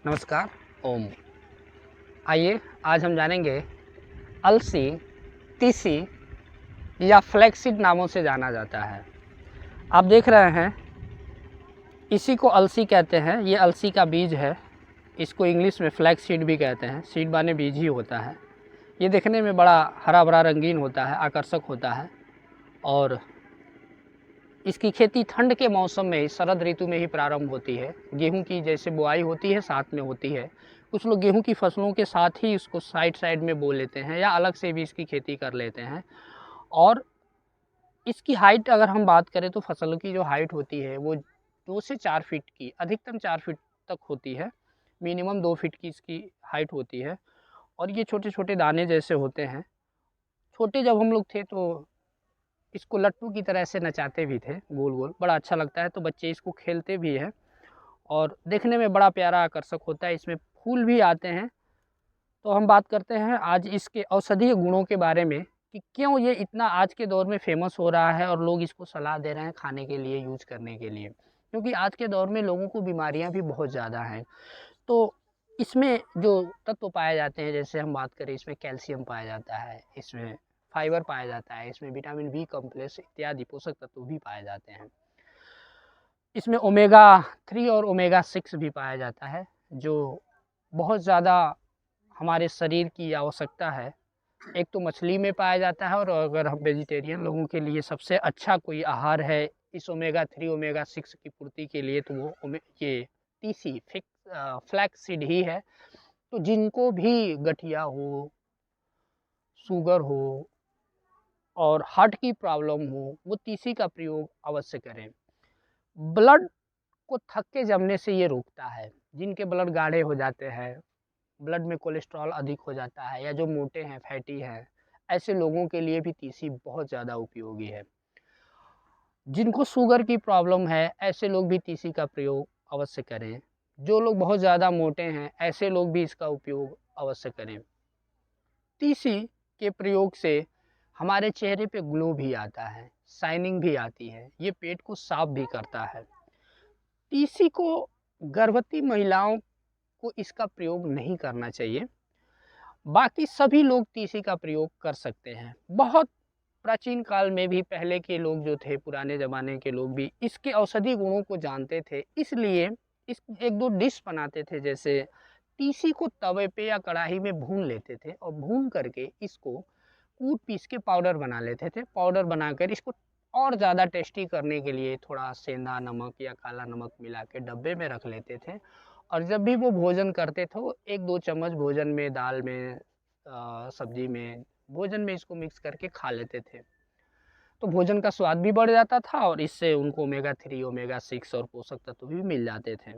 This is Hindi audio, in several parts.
नमस्कार। ओम। आइए आज हम जानेंगे अलसी, तीसी या फ्लैक्सीड नामों से जाना जाता है। आप देख रहे हैं, इसी को अलसी कहते हैं। ये अलसी का बीज है। इसको इंग्लिश में फ्लैक्सीड भी कहते हैं। सीड माने बीज ही होता है। ये देखने में बड़ा हरा भरा रंगीन होता है, आकर्षक होता है और इसकी खेती ठंड के मौसम में ही, शरद ऋतु में ही प्रारंभ होती है। गेहूं की जैसे बुआई होती है साथ में होती है। कुछ लोग गेहूं की फसलों के साथ ही इसको साइड में बो लेते हैं या अलग से भी इसकी खेती कर लेते हैं। और इसकी हाइट अगर हम बात करें तो फसल की जो हाइट होती है वो 2 से 4 फीट की, अधिकतम 4 फीट तक होती है। मिनिमम 2 फीट की इसकी हाइट होती है। और ये छोटे छोटे दाने जैसे होते हैं। छोटे जब हम लोग थे तो इसको लट्टू की तरह से नचाते भी थे, गोल गोल। बड़ा अच्छा लगता है, तो बच्चे इसको खेलते भी हैं और देखने में बड़ा प्यारा आकर्षक होता है। इसमें फूल भी आते हैं। तो हम बात करते हैं आज इसके औषधीय गुणों के बारे में कि क्यों ये इतना आज के दौर में फेमस हो रहा है और लोग इसको सलाह दे रहे हैं खाने के लिए, यूज करने के लिए। क्योंकि आज के दौर में लोगों को बीमारियां भी बहुत ज़्यादा हैं। तो इसमें जो तत्व पाए जाते हैं, जैसे हम बात करें, इसमें कैल्शियम पाया जाता है, इसमें फाइबर पाया जाता है, इसमें विटामिन बी कॉम्प्लेक्स इत्यादि पोषक तत्व भी पाए जाते हैं। इसमें ओमेगा 3 और ओमेगा 6 भी पाया जाता है, जो बहुत ज़्यादा हमारे शरीर की आवश्यकता है। एक तो मछली में पाया जाता है, और अगर हम वेजिटेरियन लोगों के लिए सबसे अच्छा कोई आहार है इस ओमेगा 3 ओमेगा 6 की पूर्ति के लिए, तो वो ये तीसी फ्लैक्स सीड ही है। तो जिनको भी गठिया हो, शुगर हो और हार्ट की प्रॉब्लम हो, वो तीसी का प्रयोग अवश्य करें। ब्लड को थक के जमने से ये रोकता है। जिनके ब्लड गाढ़े हो जाते हैं, ब्लड में कोलेस्ट्रॉल अधिक हो जाता है, या जो मोटे हैं, फैटी हैं, ऐसे लोगों के लिए भी तीसी बहुत ज़्यादा उपयोगी है। जिनको शुगर की प्रॉब्लम है, ऐसे लोग भी तीसी का प्रयोग अवश्य करें। जो लोग बहुत ज़्यादा मोटे हैं, ऐसे लोग भी इसका उपयोग अवश्य करें। तीसी के प्रयोग से हमारे चेहरे पे ग्लो भी आता है, शाइनिंग भी आती है। ये पेट को साफ भी करता है। तीसी को गर्भवती महिलाओं को इसका प्रयोग नहीं करना चाहिए। बाकी सभी लोग तीसी का प्रयोग कर सकते हैं। बहुत प्राचीन काल में भी पहले के लोग जो थे, पुराने ज़माने के लोग भी इसके औषधि गुणों को जानते थे। इसलिए इस एक दो डिश बनाते थे, जैसे तीसी को तवे पे या कढ़ाई में भून लेते थे और भून करके इसको कूट पीस के पाउडर बना लेते थे। पाउडर बनाकर इसको और ज़्यादा टेस्टी करने के लिए थोड़ा सेंधा नमक या काला नमक मिला के डब्बे में रख लेते थे। और जब भी वो भोजन करते थे, वो 1-2 चम्मच भोजन में, दाल में, सब्जी में, भोजन में इसको मिक्स करके खा लेते थे। तो भोजन का स्वाद भी बढ़ जाता था और इससे उनको ओमेगा 3 ओमेगा 6 और पोषक तत्व भी मिल जाते थे।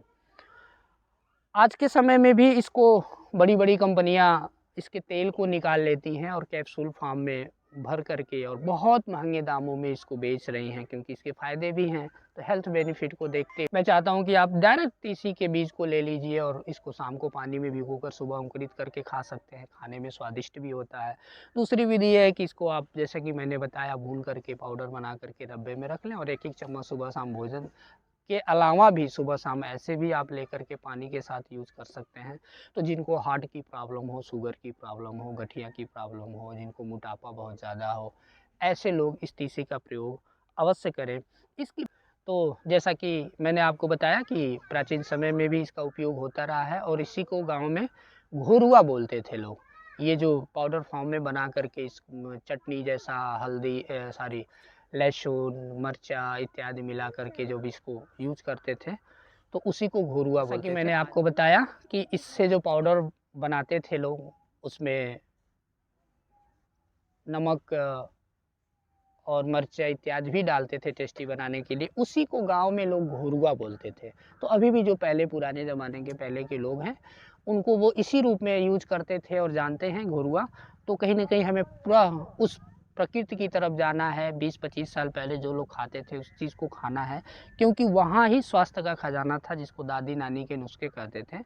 आज के समय में भी इसको बड़ी बड़ी कंपनियां इसके तेल को निकाल लेती हैं और कैप्सूल फॉर्म में भर करके और बहुत महंगे दामों में इसको बेच रही हैं, क्योंकि इसके फ़ायदे भी हैं। तो हेल्थ बेनिफिट को देखते मैं चाहता हूं कि आप डायरेक्ट तीसी के बीज को ले लीजिए और इसको शाम को पानी में भिगोकर सुबह अंकुरित करके खा सकते हैं। खाने में स्वादिष्ट भी होता है। दूसरी विधि है कि इसको आप, जैसे कि मैंने बताया, भून करके पाउडर बना करके डब्बे में रख लें और 1-1 चम्मच सुबह शाम भोजन के अलावा भी सुबह शाम ऐसे भी आप लेकर के पानी के साथ यूज़ कर सकते हैं। तो जिनको हार्ट की प्रॉब्लम हो, शुगर की प्रॉब्लम हो, गठिया की प्रॉब्लम हो, जिनको मोटापा बहुत ज़्यादा हो, ऐसे लोग इस तीसी का प्रयोग अवश्य करें। इसकी तो जैसा कि मैंने आपको बताया कि प्राचीन समय में भी इसका उपयोग होता रहा है और इसी को गाँव में घोरुआ बोलते थे लोग। ये जो पाउडर फॉर्म में बना करके इस चटनी जैसा, हल्दी सॉरी लहसुन, मिर्चा इत्यादि मिला करके जब इसको यूज करते थे, तो उसी को घोरुआ बोलते थे। जैसा कि मैंने आपको बताया कि इससे जो पाउडर बनाते थे लोग, उसमें नमक और मिर्चा इत्यादि भी डालते थे टेस्टी बनाने के लिए। उसी को गांव में लोग घोरुआ बोलते थे। तो अभी भी जो पहले पुराने ज़माने के पहले के लोग हैं, उनको वो इसी रूप में यूज करते थे और जानते हैं घोरुआ। तो कहीं ना कहीं हमें पूरा उस प्रकृति की तरफ जाना है। 20-25 साल पहले जो लोग खाते थे उस चीज़ को खाना है, क्योंकि वहाँ ही स्वास्थ्य का खजाना था, जिसको दादी नानी के नुस्खे कहते थे।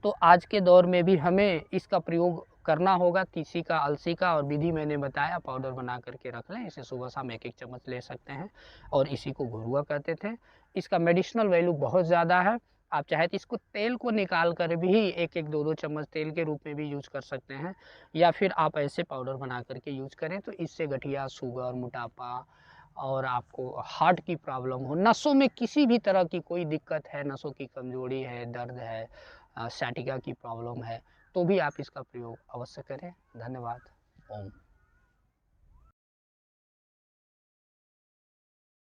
तो आज के दौर में भी हमें इसका प्रयोग करना होगा, तीसी का, अलसी का। और विधि मैंने बताया, पाउडर बना करके रख लें। इसे सुबह शाम 1-1 चम्मच ले सकते हैं और इसी को घुरुआ कहते थे। इसका मेडिसिनल वैल्यू बहुत ज़्यादा है। आप चाहे तो इसको तेल को निकाल कर भी एक एक दो दो चम्मच तेल के रूप में भी यूज कर सकते हैं, या फिर आप ऐसे पाउडर बना करके यूज करें तो इससे गठिया, शुगर, मोटापा और आपको हार्ट की प्रॉब्लम हो, नसों में किसी भी तरह की कोई दिक्कत है, नसों की कमजोरी है, दर्द है, सciatica की प्रॉब्लम है, तो भी आप इसका प्रयोग अवश्य करें। धन्यवाद। ओम।